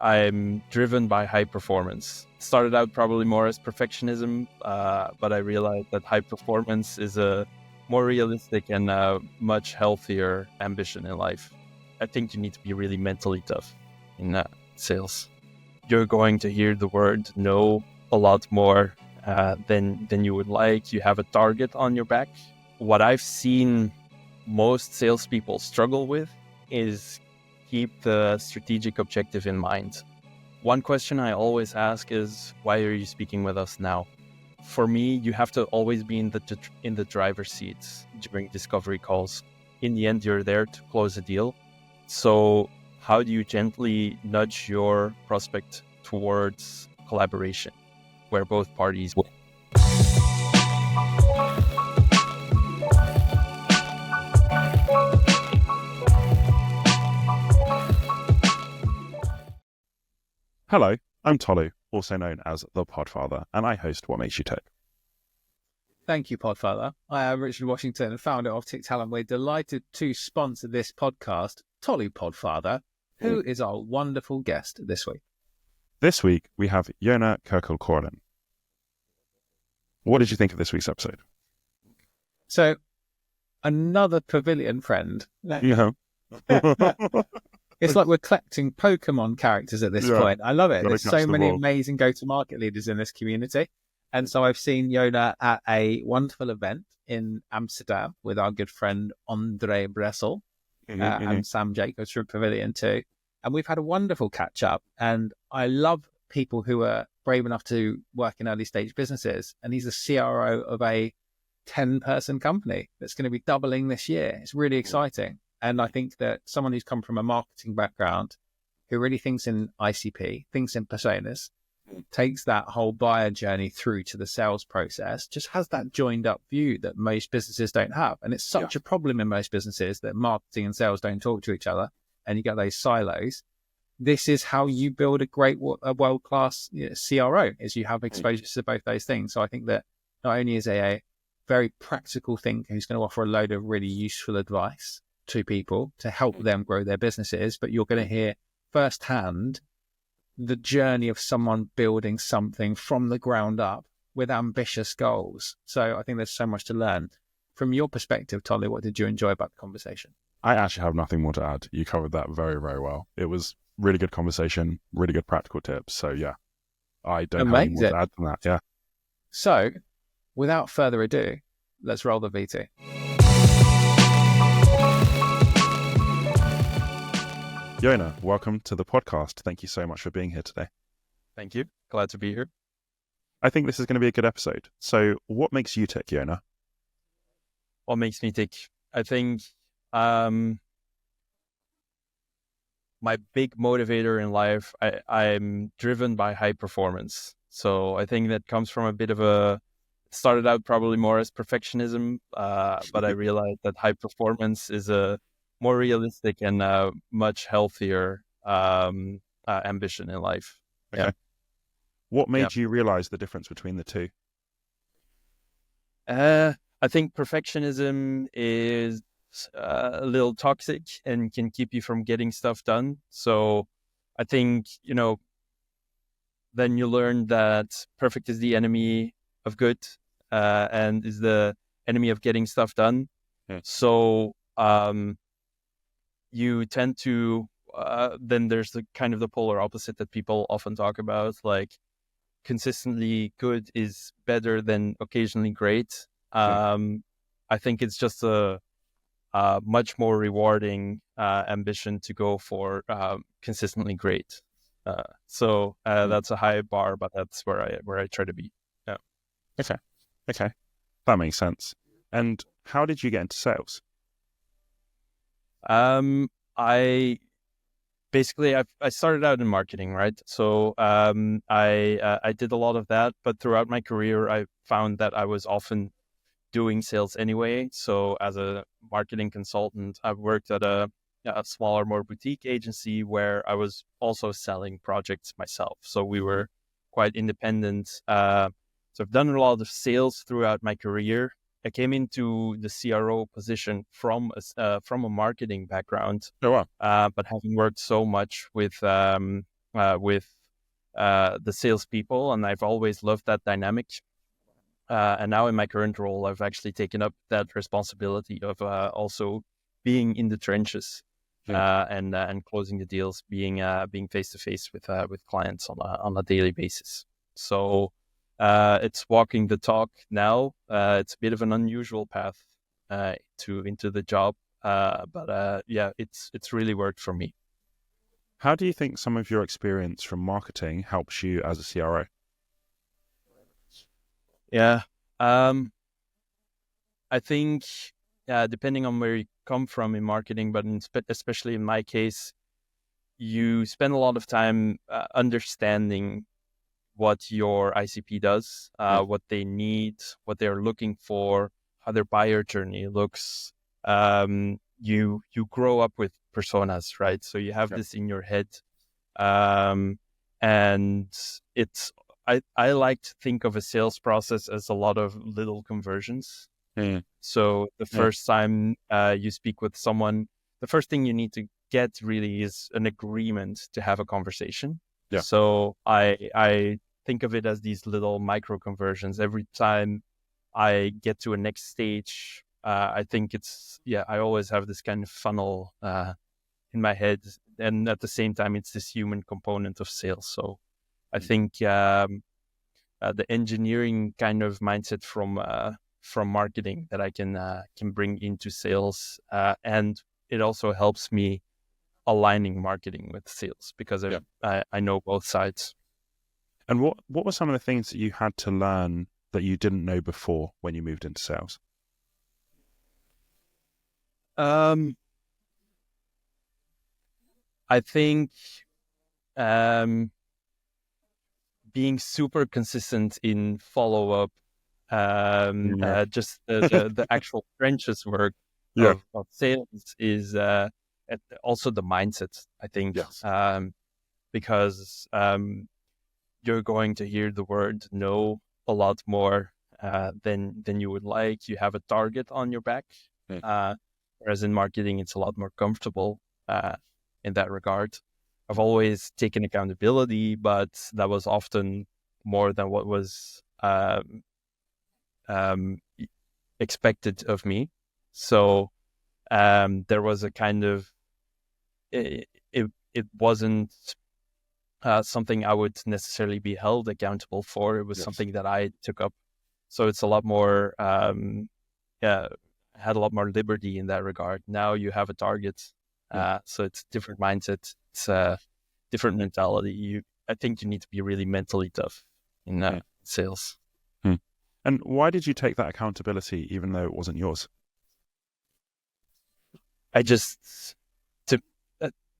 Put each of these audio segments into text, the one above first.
I'm driven by high performance. Started out probably more as perfectionism, but I realized that high performance is a more realistic and much healthier ambition in life. I think you need to be really mentally tough in sales. You're going to hear the word no a lot more than you would like. You have a target on your back. What I've seen most salespeople struggle with is keep the strategic objective in mind. One question I always ask is, why are you speaking with us now? For me, you have to always be in the driver's seat during discovery calls. In the end, you're there to close a deal. So how do you gently nudge your prospect towards collaboration where both parties win? Hello, I'm Tolu, also known as the Podfather, and I host What Makes You Tick. Thank you, Podfather. I am Richard Washington, founder of Tick Talent. We're delighted to sponsor this podcast, Tolu Podfather, who is our wonderful guest this week. This week, we have Jona Koekelcoren. What did you think of this week's episode? So, another Pavilion friend. Yeah. It's like we're collecting Pokemon characters at this point. I love it. There's so many them all. amazing go-to-market leaders in this community. And so I've seen Jona at a wonderful event in Amsterdam with our good friend Andre Bressel and Sam Jacobs from Pavilion too. And we've had a wonderful catch-up. And I love people who are brave enough to work in early-stage businesses. And he's the CRO of a 10-person company that's going to be doubling this year. It's really exciting. And I think that someone who's come from a marketing background, who really thinks in ICP, thinks in personas, takes that whole buyer journey through to the sales process, just has that joined up view that most businesses don't have. And it's such a problem in most businesses that marketing and sales don't talk to each other and you get those silos. This is how you build a great, a world-class CRO, is you have exposure to both those things. So I think that not only is a very practical thinker who's going to offer a load of really useful advice to people to help them grow their businesses, but you're going to hear firsthand the journey of someone building something from the ground up with ambitious goals. So I think there's so much to learn. From your perspective, Tolu, what did you enjoy about the conversation? I actually have nothing more to add. You covered that very, very well. It was really good conversation, really good practical tips. So yeah, I don't have any more to add than that. Yeah. So without further ado, let's roll the VT. Jona, welcome to the podcast. Thank you so much for being here today. Thank you. Glad to be here. I think this is going to be a good episode. So what makes you tick, Jona? What makes me tick? I think my big motivator in life, I'm driven by high performance. So I think that comes from a bit of started out probably more as perfectionism, but I realized that high performance is a more realistic and much healthier ambition in life. Okay. What made you realize the difference between the two? I think perfectionism is a little toxic and can keep you from getting stuff done. So I think, then you learn that perfect is the enemy of good and is the enemy of getting stuff done. Yeah. So you tend to, then there's the kind of the polar opposite that people often talk about, like consistently good is better than occasionally great. I think it's just a much more rewarding ambition to go for consistently great. So that's a high bar, but that's where I try to be. Yeah. Okay. That makes sense. And how did you get into sales? I started out in marketing, right? So I did a lot of that, but throughout my career, I found that I was often doing sales anyway. So as a marketing consultant, I've worked at a smaller, more boutique agency where I was also selling projects myself. So we were quite independent. So I've done a lot of sales throughout my career. I came into the CRO position from a marketing background. Oh, wow. But having worked so much with with the salespeople, and I've always loved that dynamic. And now in my current role, I've actually taken up that responsibility of also being in the trenches and closing the deals, being face to face with clients on a daily basis. So it's walking the talk now. It's a bit of an unusual path into the job, but it's really worked for me. How do you think some of your experience from marketing helps you as a CRO? Yeah. I think depending on where you come from in marketing, but especially in my case, you spend a lot of time understanding what your ICP does, what they need, what they're looking for, how their buyer journey looks. You grow up with personas, right? So you have this in your head. And it's I like to think of a sales process as a lot of little conversions. So the first time you speak with someone, the first thing you need to get really is an agreement to have a conversation. So I think of it as these little micro conversions. Every time I get to a next stage, I think I always have this kind of funnel in my head, and at the same time, it's this human component of sales. So I think the engineering kind of mindset from marketing that I can bring into sales, and it also helps me aligning marketing with sales because I know both sides. And what were some of the things that you had to learn that you didn't know before when you moved into sales? I think being super consistent in follow-up, just the actual trenches work of sales is also the mindset, I think, because you're going to hear the word no a lot more than you would like. You have a target on your back, whereas in marketing, it's a lot more comfortable in that regard. I've always taken accountability, but that was often more than what was expected of me. So there was a kind of it wasn't something I would necessarily be held accountable for. It was something that I took up. So it's a lot more had a lot more liberty in that regard. Now you have a target. So it's a different mindset. It's a different mentality. I think you need to be really mentally tough in sales. And why did you take that accountability, even though it wasn't yours?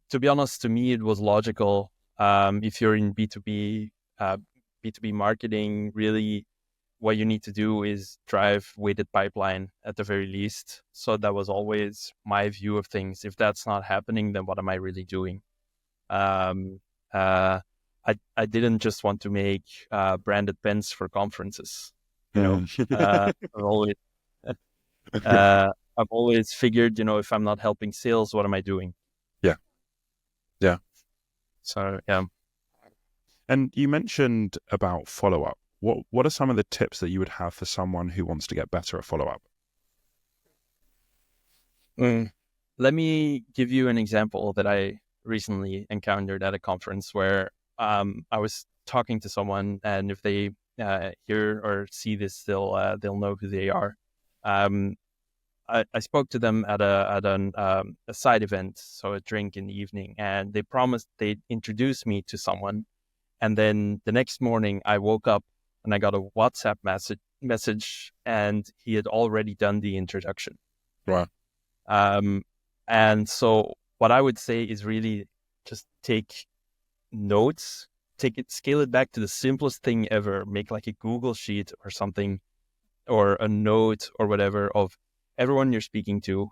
To be honest, to me, it was logical. If you're in B2B marketing, really what you need to do is drive weighted pipeline at the very least. So that was always my view of things. If that's not happening, then what am I really doing? I didn't just want to make branded pens for conferences. I've always figured, if I'm not helping sales, what am I doing? Yeah. So, yeah. And you mentioned about follow-up. What are some of the tips that you would have for someone who wants to get better at follow-up? Let me give you an example that I recently encountered at a conference where I was talking to someone, and if they hear or see this, they'll know who they are. I spoke to them at a side event, so a drink in the evening, and they promised they'd introduce me to someone. And then the next morning, I woke up and I got a WhatsApp message, and he had already done the introduction. Wow. And so what I would say is really just take notes, scale it back to the simplest thing ever, make like a Google sheet or something, or a note or whatever of everyone you're speaking to,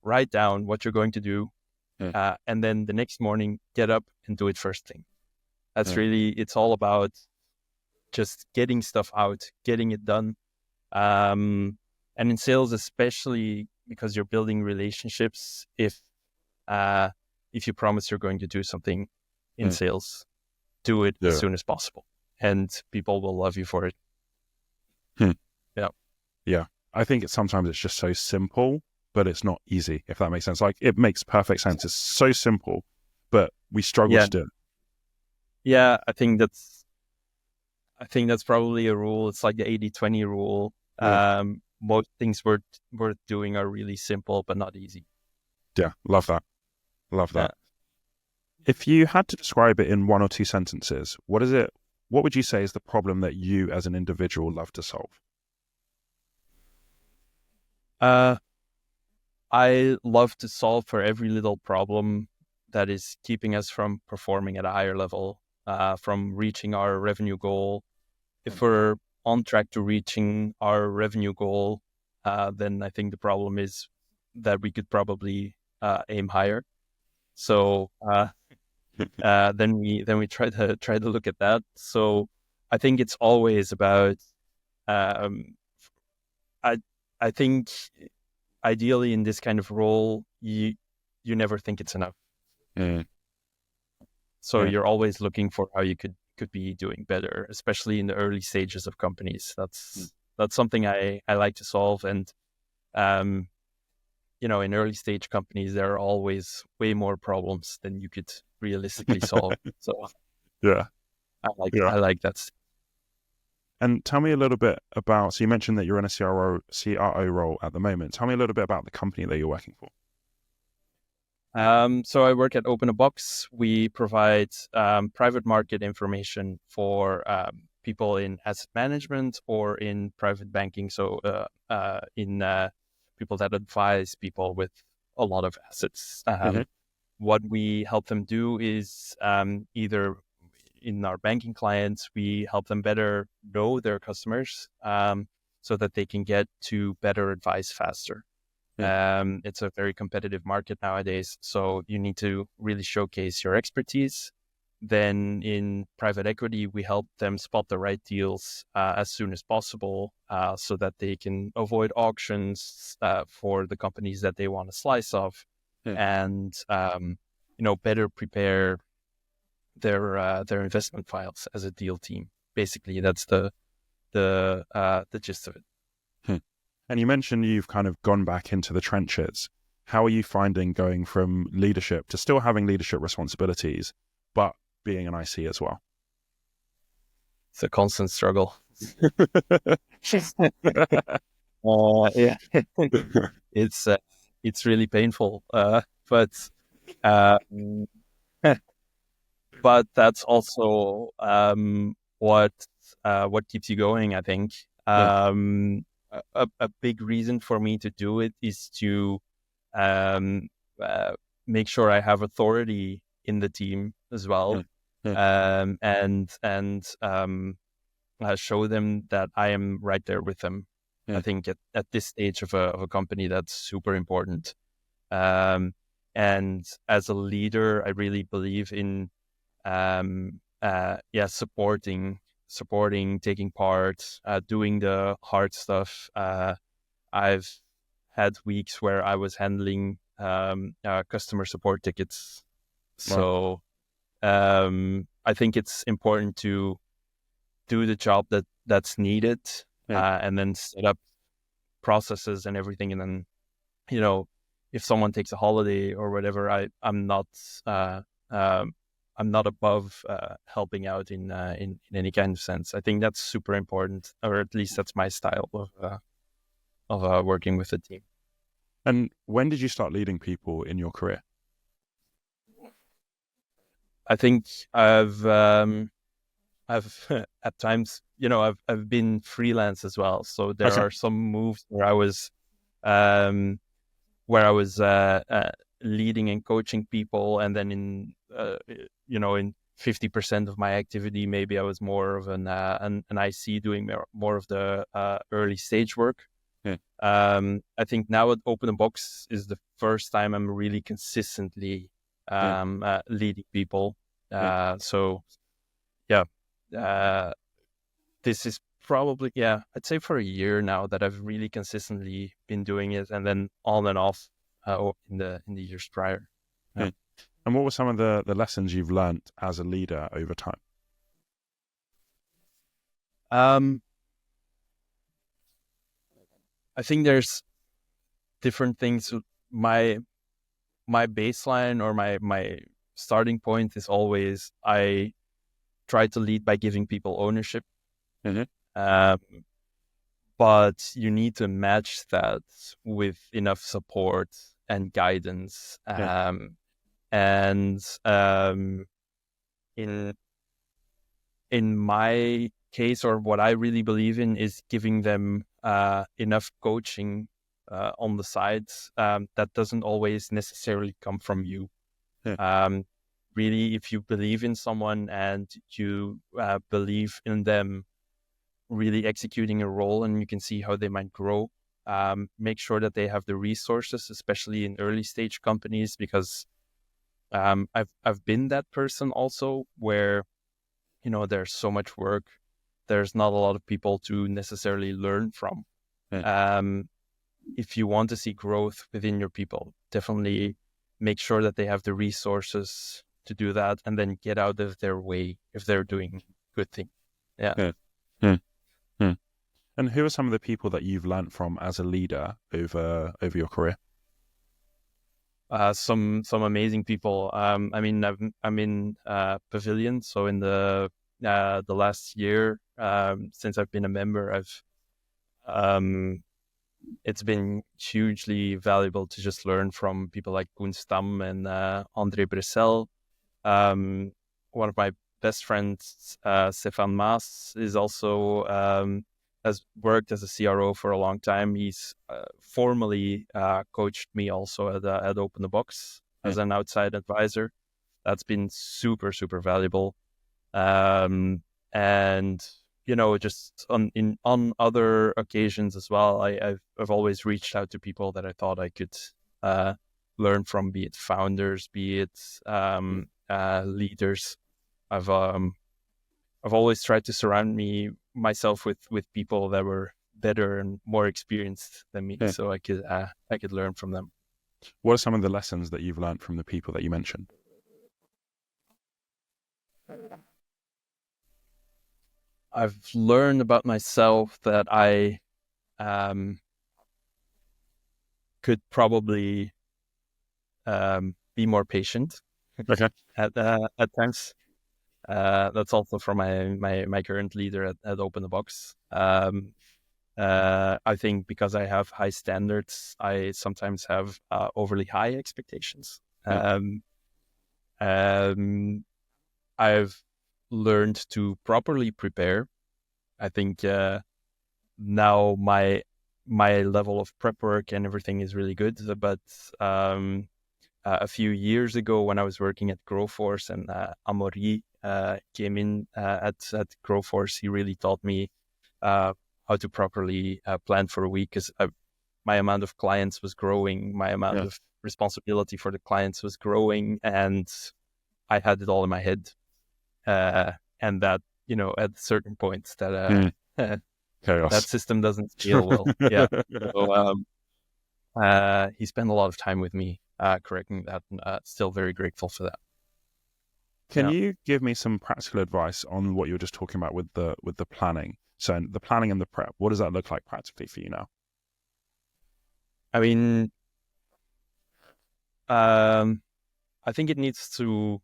write down what you're going to do, and then the next morning, get up and do it first thing. That's really, it's all about just getting stuff out, getting it done. And in sales, especially because you're building relationships, if you promise you're going to do something in sales, do it as soon as possible, and people will love you for it. Yeah. I think sometimes it's just so simple, but it's not easy, if that makes sense. Like, it makes perfect sense. It's so simple, but we struggle to do it. Yeah, I think that's probably a rule. It's like the 80-20 rule. Most things worth doing are really simple, but not easy. Yeah, love that. Yeah. If you had to describe it in 1 or 2 sentences, what would you say is the problem that you as an individual love to solve? I love to solve for every little problem that is keeping us from performing at a higher level, from reaching our revenue goal. If we're on track to reaching our revenue goal, then I think the problem is that we could probably aim higher. So then we try to look at that. So I think it's always about. I think ideally in this kind of role, you never think it's enough. So you're always looking for how you could be doing better, especially in the early stages of companies. That's something I like to solve. And in early stage companies, there are always way more problems than you could realistically solve. So I like that. And tell me a little bit about, so you mentioned that you're in a CRO role at the moment. Tell me a little bit about the company that you're working for. So I work at Open-a-Box. We provide private market information for people in asset management or in private banking. So in people that advise people with a lot of assets. What we help them do is either in our banking clients, we help them better know their customers so that they can get to better advice faster. It's a very competitive market nowadays, so you need to really showcase your expertise. Then in private equity, we help them spot the right deals as soon as possible so that they can avoid auctions for the companies that they want to slice off and better prepare their investment files as a deal team. Basically, that's the gist of it. And you mentioned you've kind of gone back into the trenches. How are you finding going from leadership to still having leadership responsibilities, but being an IC as well? It's a constant struggle. It's really painful, but that's also what keeps you going, I think. A big reason for me to do it is to make sure I have authority in the team as well, and show them that I am right there with them. I think at this stage of a company, that's super important. And as a leader, I really believe in supporting, taking part, doing the hard stuff. I've had weeks where I was handling customer support tickets. So I think it's important to do the job that's needed and then set up processes and everything. And then, if someone takes a holiday or whatever, I'm not above helping out in any kind of sense. I think that's super important, or at least that's my style of working with a team. And when did you start leading people in your career? I think I've at times, I've been freelance as well. So there are some moves where I was leading and coaching people, and then in 50% of my activity, maybe I was more of an IC doing more of the early stage work. I think now at Open-a-Box is the first time I'm really consistently leading people. This is probably, I'd say for a year now that I've really consistently been doing it, and then on and off in the years prior. And what were some of the lessons you've learned as a leader over time? Um, I think there's different things. My baseline or my starting point is always I try to lead by giving people ownership. Mm-hmm. Um, but you need to match that with enough support and guidance. Yeah. And in my case, or what I really believe in, is giving them enough coaching on the side that doesn't always necessarily come from you. Yeah. Really, if you believe in someone and you believe in them really executing a role and you can see how they might grow, make sure that they have the resources, especially in early stage companies, because I've been that person also where, there's so much work. There's not a lot of people to necessarily learn from. Yeah. If you want to see growth within your people, definitely make sure that they have the resources to do that, and then get out of their way if they're doing good things. Yeah. Yeah. Yeah. Yeah. And who are some of the people that you've learned from as a leader over your career? Some amazing people. I mean, I'm in Pavilion, so in the last year, since I've been a member, um, it's been hugely valuable to just learn from people like Koen Stam and André Bressel. One of my best friends, Stefan Maas, is also has worked as a CRO for a long time. He's formally coached me also at Open the Box as an outside advisor. That's been super, super valuable. And just on other occasions as well, I've always reached out to people that I thought I could learn from, be it founders, be it leaders. I've always tried to surround myself with people that were better and more experienced than me, Yeah. so I could learn from them. What are some of the lessons that you've learned from the people that you mentioned? I've learned about myself that I could probably be more patient Okay. at times. That's also from my current leader at Open the Box. I think because I have high standards, I sometimes have overly high expectations. Yeah. I've learned to properly prepare. I think now my level of prep work and everything is really good. But a few years ago, when I was working at Growforce and Amaury came in at Growforce, he really taught me how to properly plan for a week, because my amount of clients was growing, my amount of responsibility for the clients was growing, and I had it all in my head. And that, at certain points that that system doesn't scale well. Yeah. So he spent a lot of time with me correcting that, and still very grateful for that. Can you give me some practical advice on what you were just talking about with the planning? So the planning and the prep, what does that look like practically for you now? I mean, I think it needs to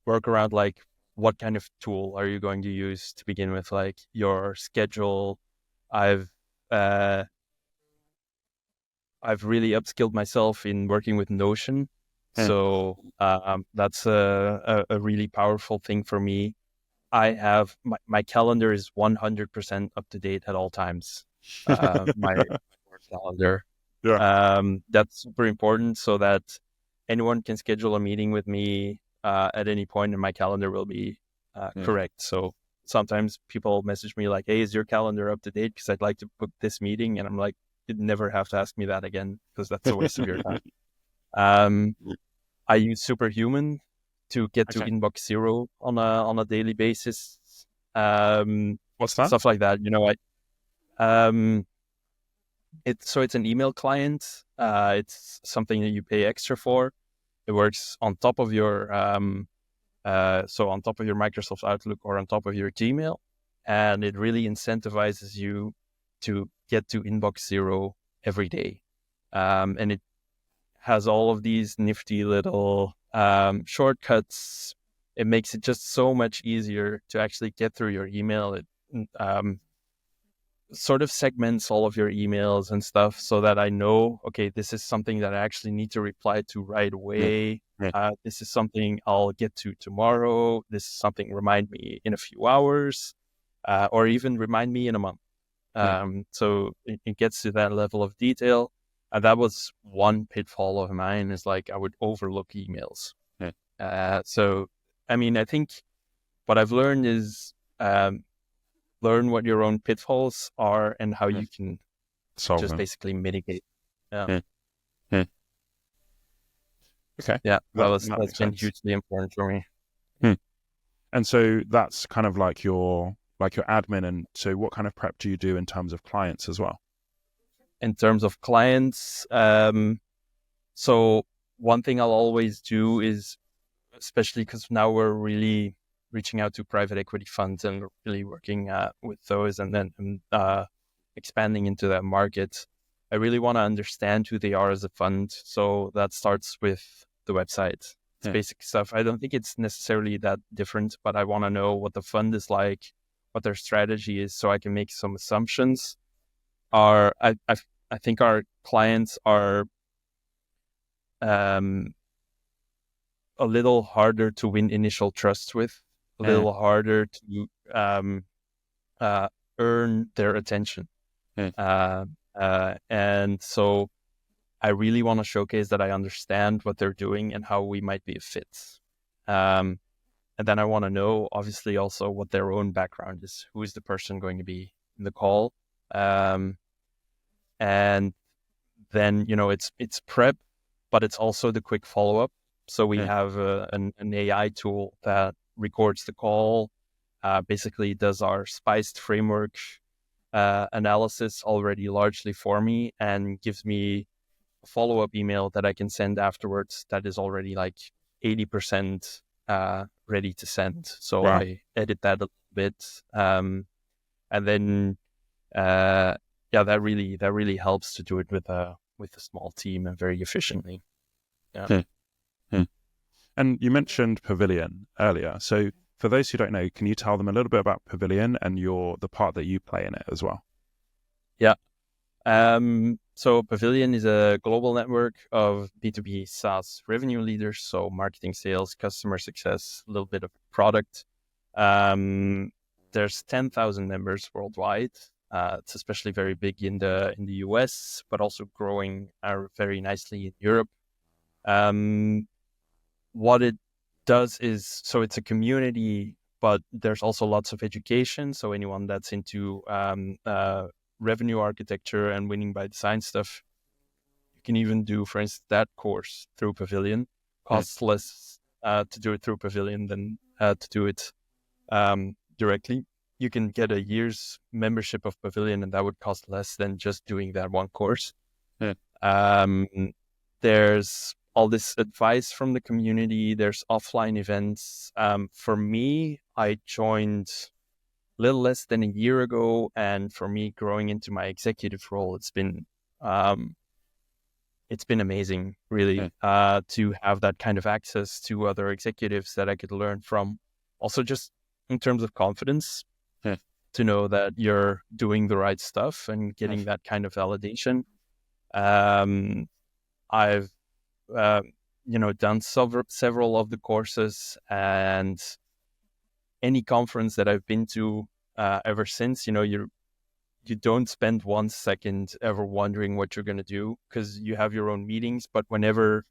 work around like, what kind of tool are you going to use to begin with, like your schedule. I've really upskilled myself in working with Notion. So that's a really powerful thing for me. I have my calendar is 100% up to date at all times. My work calendar. That's super important, so that anyone can schedule a meeting with me at any point, and my calendar will be correct. So sometimes people message me like, "Hey, is your calendar up to date? Because I'd like to book this meeting." And I'm like, "You'd never have to ask me that again, because that's a waste of your time." I use Superhuman to get to inbox zero on a daily basis. What's that? Stuff like that. It's an email client. It's something that you pay extra for. It works on top of your on top of your Microsoft Outlook or on top of your Gmail, and it really incentivizes you to get to inbox zero every day. And it has all of these nifty little shortcuts. It makes it just so much easier to actually get through your email. It sort of segments all of your emails and stuff so that I know, okay, this is something that I actually need to reply to right away. This is something I'll get to tomorrow. This is something remind me in a few hours, or even remind me in a month. So it gets to that level of detail. And that was one pitfall of mine, is like I would overlook emails. So, I mean, I think what I've learned is learn what your own pitfalls are and how you can solve just them. basically mitigate. Okay. Yeah, that's makes been sense. hugely important for me. And so that's kind of like your admin. And so what kind of prep do you do in terms of clients as well? In terms of clients, so one thing I'll always do is, especially because now we're really reaching out to private equity funds and really working with those, and then expanding into that market, I really want to understand who they are as a fund. So that starts with the website. It's basic stuff. I don't think it's necessarily that different, but I want to know what the fund is like, what their strategy is, so I can make some assumptions. I think our clients are a little harder to win initial trust with, a little harder to earn their attention. And so I really want to showcase that I understand what they're doing and how we might be a fit. And then I want to know, obviously, also what their own background is. Who is the person going to be in the call? And then, it's prep, but it's also the quick follow-up. So we have an AI tool that records the call, basically does our spiced framework analysis already largely for me, and gives me a follow-up email that I can send afterwards that is already like 80% ready to send. So I edit that a little bit. And then, that really helps to do it with a small team and very efficiently. And you mentioned Pavilion earlier. So for those who don't know, can you tell them a little bit about Pavilion and the part that you play in it as well? Yeah. So Pavilion is a global network of B2B SaaS revenue leaders. So marketing, sales, customer success, a little bit of product. There's 10,000 members worldwide. It's especially very big in the US, but also growing very nicely in Europe. What it does is, so it's a community, but there's also lots of education. So anyone that's into revenue architecture and winning by design stuff, you can even do, for instance, that course through Pavilion. Costs less to do it through Pavilion than to do it directly. You can get a year's membership of Pavilion, and that would cost less than just doing that one course. There's all this advice from the community. There's offline events. For me, I joined a little less than a year ago, and for me, growing into my executive role, it's been amazing, really, to have that kind of access to other executives that I could learn from. Also, just in terms of confidence, to know that you're doing the right stuff and getting that kind of validation. I've done several of the courses, and any conference that I've been to ever since, you don't spend 1 second ever wondering what you're going to do, because you have your own meetings. But whenever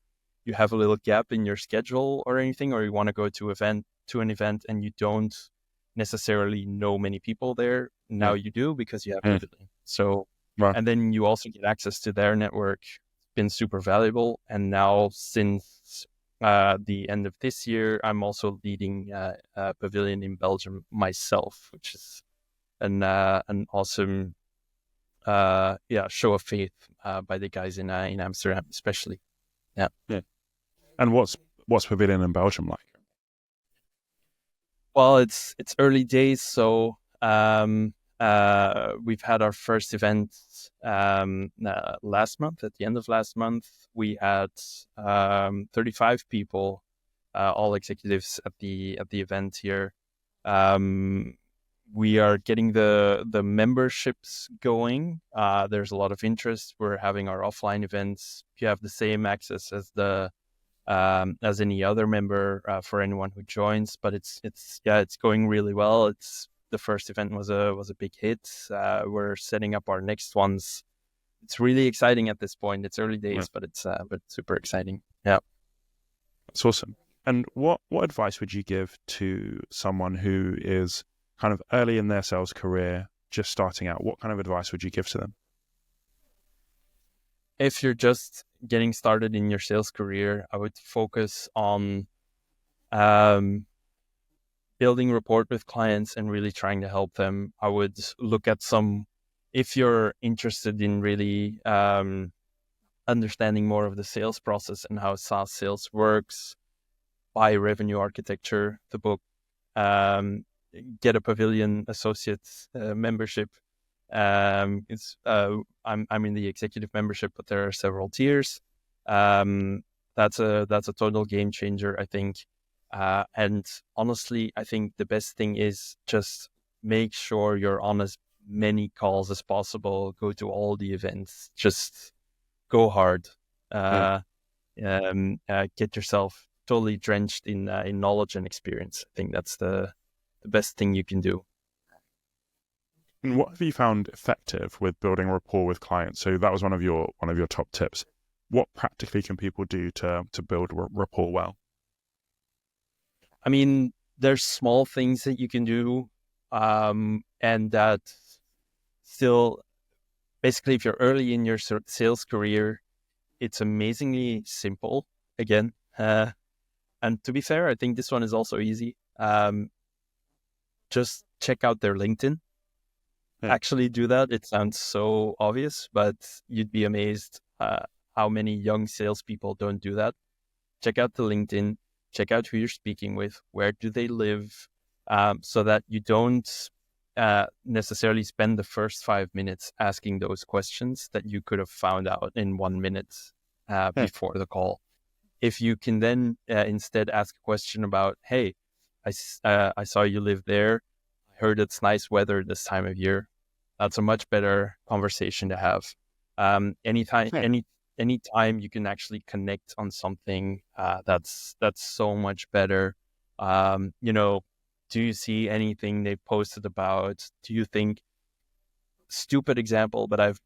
you have a little gap in your schedule or anything, or you want to go to an event and you don't necessarily know many people there, now you do, because you have Pavilion. So, and then you also get access to their network. It's been super valuable. And now, since the end of this year, I'm also leading a Pavilion in Belgium myself, which is an awesome show of faith by the guys in Amsterdam, especially. Yeah. And what's Pavilion in Belgium like? Well, it's early days, so We've had our first event last month. At the end of last month, we had 35 people, all executives at the event here. We are getting the memberships going. There's a lot of interest. We're having our offline events. You have the same access as any other member for anyone who joins. But it's going really well. The first event was a big hit. We're setting up our next ones. It's really exciting at this point. It's early days, but it's super exciting. Yeah, that's awesome. And what advice would you give to someone who is kind of early in their sales career, just starting out? What kind of advice would you give to them? If you're just getting started in your sales career, I would focus on building rapport with clients and really trying to help them. I would look at if you're interested in really understanding more of the sales process and how SaaS sales works, buy Revenue Architecture, the book, get a Pavilion Associates membership. I'm in the executive membership, but there are several tiers. That's a total game changer, I think. And honestly, I think the best thing is just make sure you're on as many calls as possible. Go to all the events. Just go hard. Get yourself totally drenched in knowledge and experience. I think that's the best thing you can do. And what have you found effective with building rapport with clients? So that was one of your top tips. What practically can people do to build rapport well? I mean, there's small things that you can do, and that still, basically, if you're early in your sales career, it's amazingly simple. Again, and to be fair, I think this one is also easy. Just check out their LinkedIn. Actually do that. It sounds so obvious, but you'd be amazed how many young salespeople don't do that. Check out the LinkedIn. Check out who you're speaking with. Where do they live? So that you don't necessarily spend the first 5 minutes asking those questions that you could have found out in 1 minute before the call. If you can then instead ask a question about, hey, I saw you live there. I heard it's nice weather this time of year. That's a much better conversation to have. Anytime you can actually connect on something, that's so much better. Do you see anything they posted about? Do you think, stupid example, but I've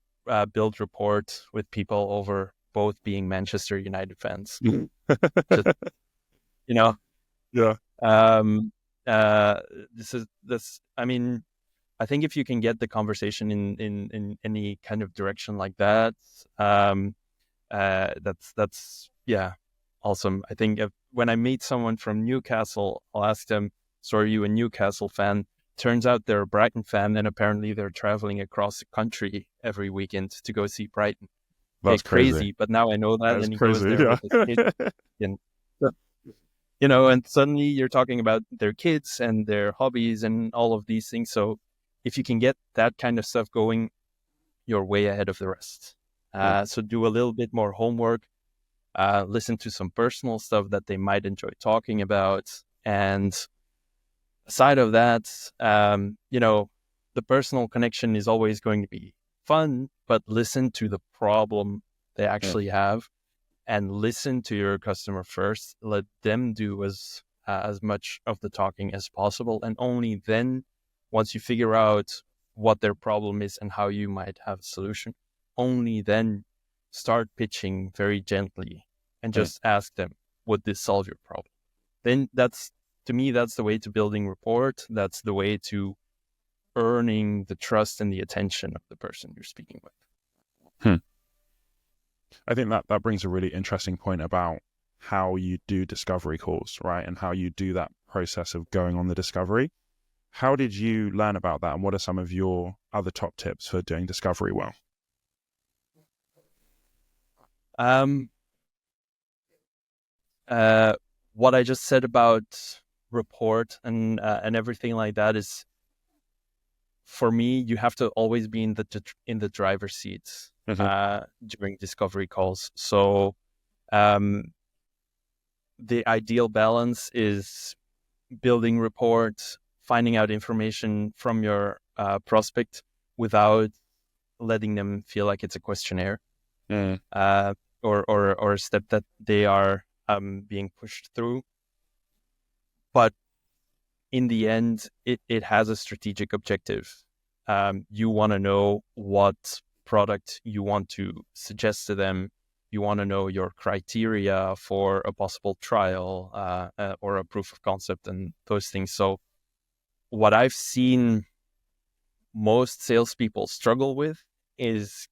built rapport with people over both being Manchester United fans. Just, Yeah. I mean, I think if you can get the conversation in any kind of direction like that, that's awesome. I think when I meet someone from Newcastle, I'll ask them, so are you a Newcastle fan? Turns out they're a Brighton fan, and apparently they're traveling across the country every weekend to go see Brighton. That's crazy. But now I know that, That's and he crazy, goes there with his kids. And suddenly you're talking about their kids and their hobbies and all of these things. So if you can get that kind of stuff going, you're way ahead of the rest. So do a little bit more homework, listen to some personal stuff that they might enjoy talking about. And aside of that, the personal connection is always going to be fun, but listen to the problem they actually have and listen to your customer first. Let them do as much of the talking as possible. And only then, once you figure out what their problem is and how you might have a solution, only then start pitching very gently and just ask them, would this solve your problem? Then to me, that's the way to building rapport. That's the way to earning the trust and the attention of the person you're speaking with. I think that brings a really interesting point about how you do discovery calls, right? And how you do that process of going on the discovery. How did you learn about that? And what are some of your other top tips for doing discovery well? What I just said about rapport and everything like that is for me, you have to always be in the driver's seat during discovery calls. So the ideal balance is building reports, finding out information from your prospect without letting them feel like it's a questionnaire or a step that they are being pushed through. But in the end, it has a strategic objective. You want to know what product you want to suggest to them. You want to know your criteria for a possible trial or a proof of concept and those things. So what I've seen most salespeople struggle with is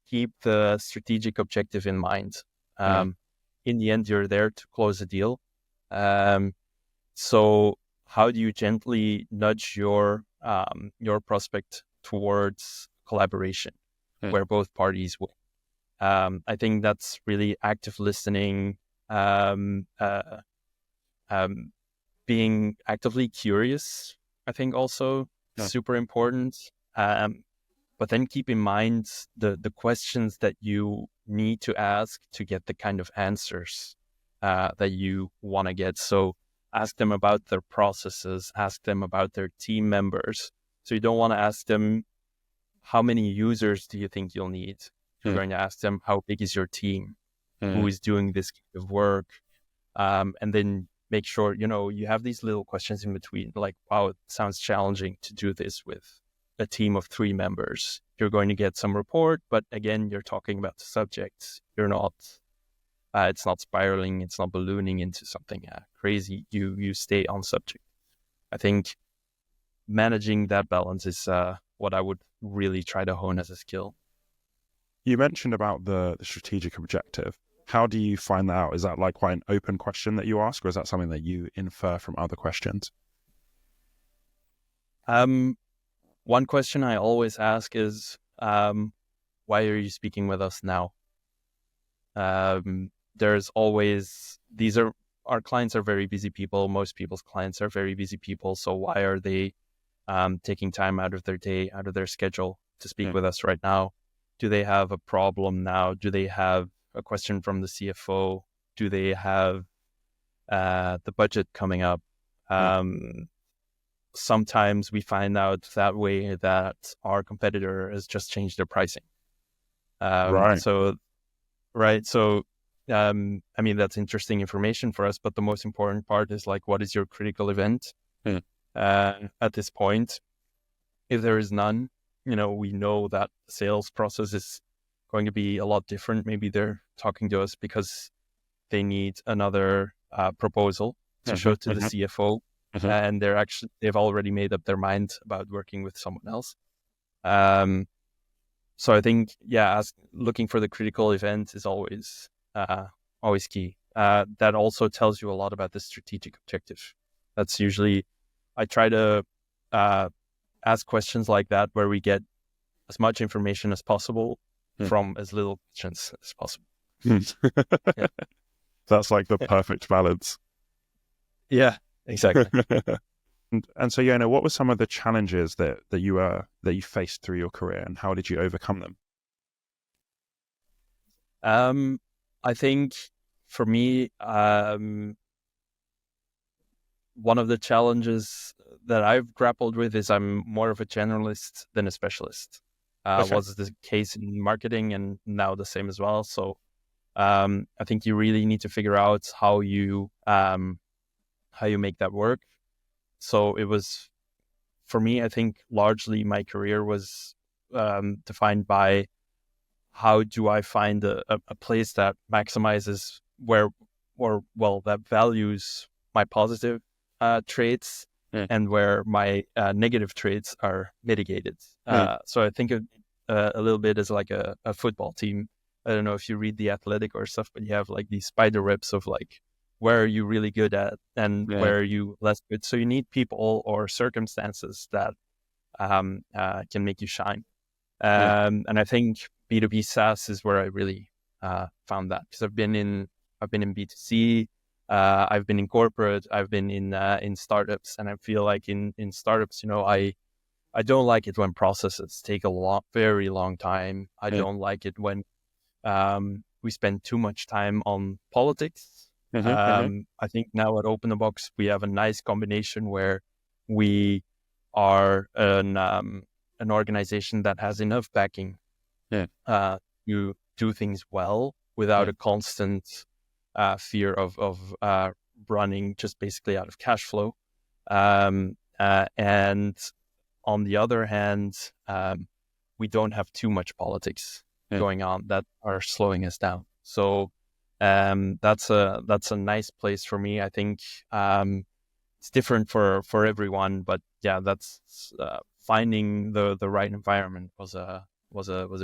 keep the strategic objective in mind. In the end, you're there to close a deal. So how do you gently nudge your prospect towards collaboration where both parties win? I think that's really active listening, being actively curious. I think also super important. But then keep in mind the questions that you need to ask to get the kind of answers that you want to get. So ask them about their processes, ask them about their team members. So you don't want to ask them, how many users do you think you'll need? You're going to ask them, how big is your team? Who is doing this kind of work? And then make sure, you have these little questions in between, like, wow, it sounds challenging to do this with a team of 3 members. You're going to get some report, but again, you're talking about the subject. You're not, it's not spiraling, it's not ballooning into something crazy. You stay on subject. I think managing that balance is what I would really try to hone as a skill. You mentioned about the strategic objective. How do you find that out? Is that like quite an open question that you ask, or is that something that you infer from other questions? One question I always ask is, why are you speaking with us now? There's always, our clients are very busy people. Most people's clients are very busy people. So why are they taking time out of their day, out of their schedule to speak with us right now? Do they have a problem now? Do they have a question from the CFO? Do they have the budget coming up? Sometimes we find out that way that our competitor has just changed their pricing. So, I mean, that's interesting information for us, but the most important part is like, what is your critical event at this point? If there is none, we know that the sales process is going to be a lot different. Maybe they're talking to us because they need another proposal to show to the CFO. And they've already made up their mind about working with someone else. So I think, looking for the critical event is always key. That also tells you a lot about the strategic objective. That's usually, I try to ask questions like that where we get as much information as possible from as little questions as possible. That's like the perfect balance. Yeah, exactly. And so, Jona, what were some of the challenges that you faced through your career, and how did you overcome them? I think for me, one of the challenges that I've grappled with is I'm more of a generalist than a specialist. Was the case in marketing, and now the same as well. So I think you really need to figure out how you make that work. So it was, for me, I think largely my career was defined by how do I find a place that maximizes that values my positive traits and where my negative traits are mitigated. So I think of a little bit as like a football team. I don't know if you read The Athletic or stuff, but you have like these spider webs of like, where are you really good at and where are you less good? So you need people or circumstances that can make you shine. And I think B2B SaaS is where I really found that, because I've been in B2C, I've been in corporate, I've been in startups, and I feel like in startups, I don't like it when processes take very long time. I don't like it when we spend too much time on politics. I think now at Open the Box, we have a nice combination where we are an organization that has enough backing to do things well without a constant fear of running just basically out of cash flow. And on the other hand, we don't have too much politics going on that are slowing us down. So that's a nice place for me. I think it's different for everyone, but yeah, that's finding the right environment was a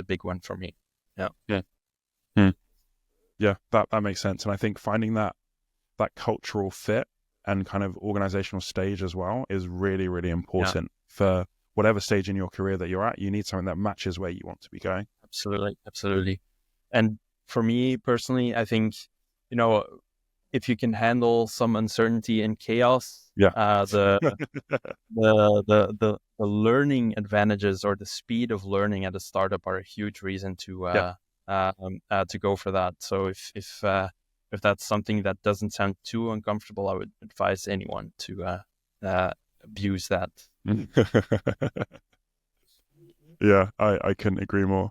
big one for me. Yeah, that makes sense. And I think finding that cultural fit and kind of organizational stage as well is really, really important for whatever stage in your career that you're at. You need something that matches where you want to be going. Absolutely. And for me personally, I think, if you can handle some uncertainty and chaos, the learning advantages or the speed of learning at a startup are a huge reason to go for that. So if that's something that doesn't sound too uncomfortable, I would advise anyone to abuse that. Yeah, I couldn't agree more.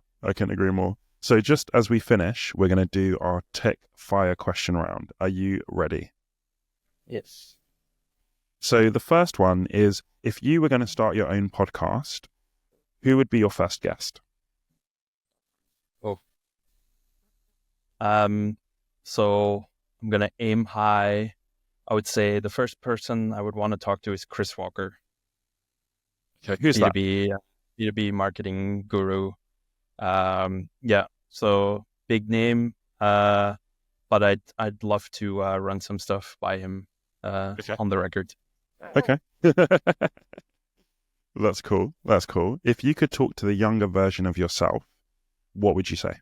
So just as we finish, we're going to do our tech fire question round. Are you ready? Yes. So the first one is, if you were going to start your own podcast, who would be your first guest? So I'm going to aim high. I would say the first person I would want to talk to is Chris Walker. Okay, who's that? B2B marketing guru. So big name, but I'd love to run some stuff by him on the record. Okay. That's cool. If you could talk to the younger version of yourself, what would you say?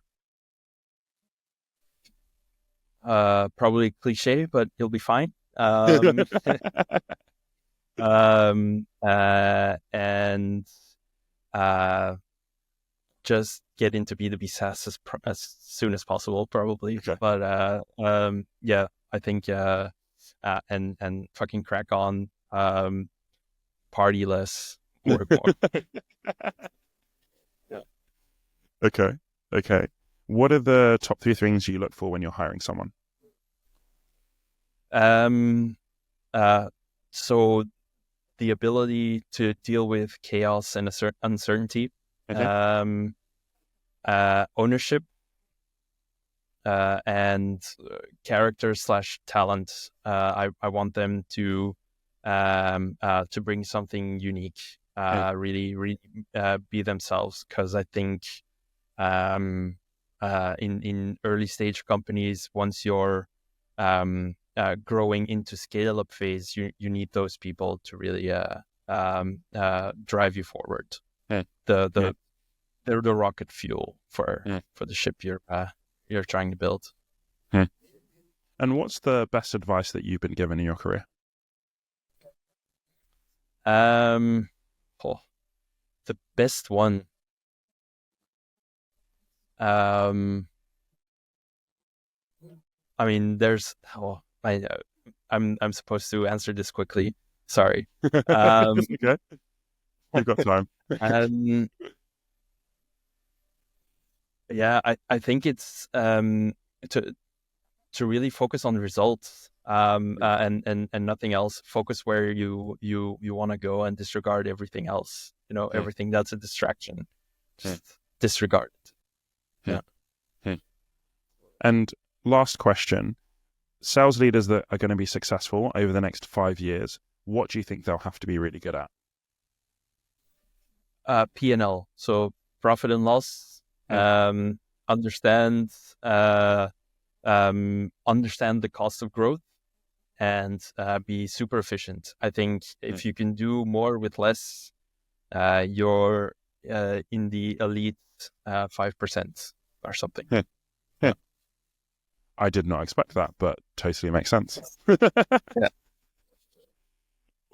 Probably cliche, but he'll be fine. Just get into B2B SaaS as soon as possible, probably. Okay. But I think and fucking crack on, party less, work more. Okay. What are the top 3 things you look for when you're hiring someone? So the ability to deal with chaos and uncertainty, ownership, and character / talent. I want them to bring something unique, really be themselves, because I think in early stage companies, once you're growing into scale up phase, you need those people to really drive you forward. They're the rocket fuel for the ship you're trying to build. And what's the best advice that you've been given in your career? The best one. I mean, there's. I'm supposed to answer this quickly. Sorry. Okay. You've got time. I think it's to really focus on results, and nothing else. Focus where you want to go and disregard everything else. Everything that's a distraction, just disregard it. And last question: sales leaders that are going to be successful over the next 5 years, what do you think they'll have to be really good at? P&L, so profit and loss. Understand the cost of growth, and be super efficient. I think if you can do more with less, you're in the elite 5% or something. I did not expect that, but totally makes sense.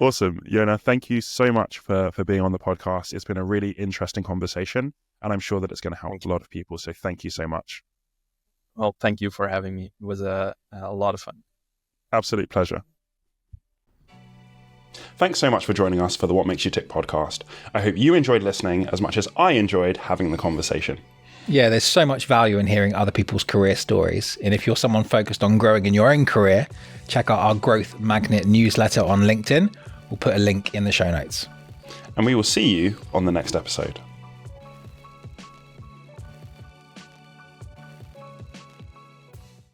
Awesome. Jona, thank you so much for being on the podcast. It's been a really interesting conversation, and I'm sure that it's going to help a lot of people. So thank you so much. Well, thank you for having me. It was a lot of fun. Absolute pleasure. Thanks so much for joining us for the What Makes You Tick podcast. I hope you enjoyed listening as much as I enjoyed having the conversation. Yeah, there's so much value in hearing other people's career stories. And if you're someone focused on growing in your own career, check out our Growth Magnet newsletter on LinkedIn. We'll put a link in the show notes. And we will see you on the next episode.